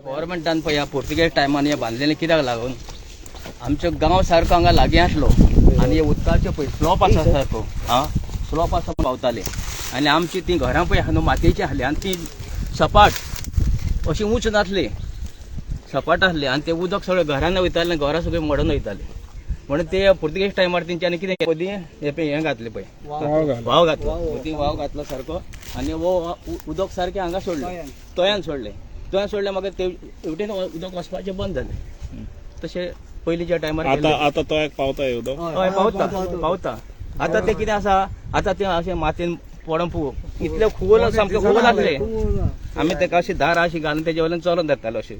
गव्हर्मेंटान पळय ह्या पोर्तुगेज टायमान हे बांधलेले कित्याक लागून आमचो गांव सारको हांगा लागीं आसलो आनी हे उदकाचे पळय स्लॉप आसा सारको स्लॉप आसा पावताले आनी आमची ती घरां पळय न्हू मातयेची आसली आनी ती सपाट अशी उंच नासली सपाट आसली आनी ते उदक सगळें घरान वयतालें घरां सगळें मोडून वयताले म्हणून ते पोर्तुगेज टायमार तेंच्यांनी कितें मदीं हें घातलें पळय व्हाव घातलो मदीं व्हाव घातलो सारको आनी वो उदक सारकें हांगा सोडलें तळ्यान सोडलें मागीर ते हेवटेन उदक वचपाचें बंद जालें तशें पयलींच्या टायमार आता तळ्याक पावता उदक हय पावता आतां ते कितें आसा आतां ते अशें मातयेन पडोवन इतले खोल सामके खोल आसले आमी ताका अशी दार अशी घालून तेजे वयल्यान चलोन येतालो अशें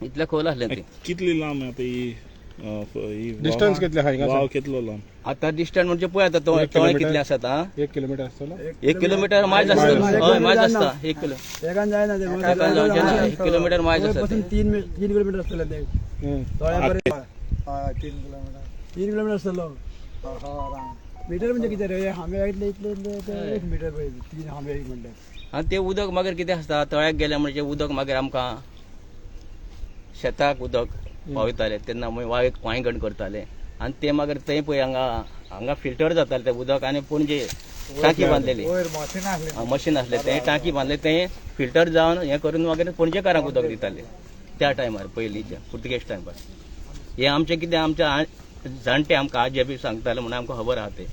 इतले खोल आसले ते कितली लांब आता ही डिस्टन्स कितले आहा वाव कितलो लांब आता डिस्टन्स म्हणजे पळय आता तळे कितले आसात 1 किलोमीटर आसतलो 1 किलोमीटर मायज आसता हय मायज आसता 1 किलो एकान जायना ते एकान जावचें ना 1 किलोमीटर मायज आसता ते 3 किलोमीटर आसतले ते तळ्यापर्यंत 3 किलोमीटर आसतलो मीटर म्हणजे कितें रे हांबे इतले 1 मीटर पळय 3 हांबे म्हणल्यार आनी ते उदक मागीर कितें आसता तळ्याक गेले म्हणजे उदक मागीर आमकां शेताक उदक पावयताले तेन्ना मागीर वांयगण करताले आनी ते मागीर थंय पळय हांगा फिल्टर जातालें तें उदक आनी पणजे टांकी बांदलेली मशीन आसलें तें टांकी बांदलें तें फिल्टर जावन हें करून मागीर पणजेकारांक उदक दिताले त्या टायमार पयलींच्या पुर्तुगेज टायमार हे आमचें कितें आमच्या जाणटे आमकां आजी बी सांगताले म्हणून आमकां खबर आहा तें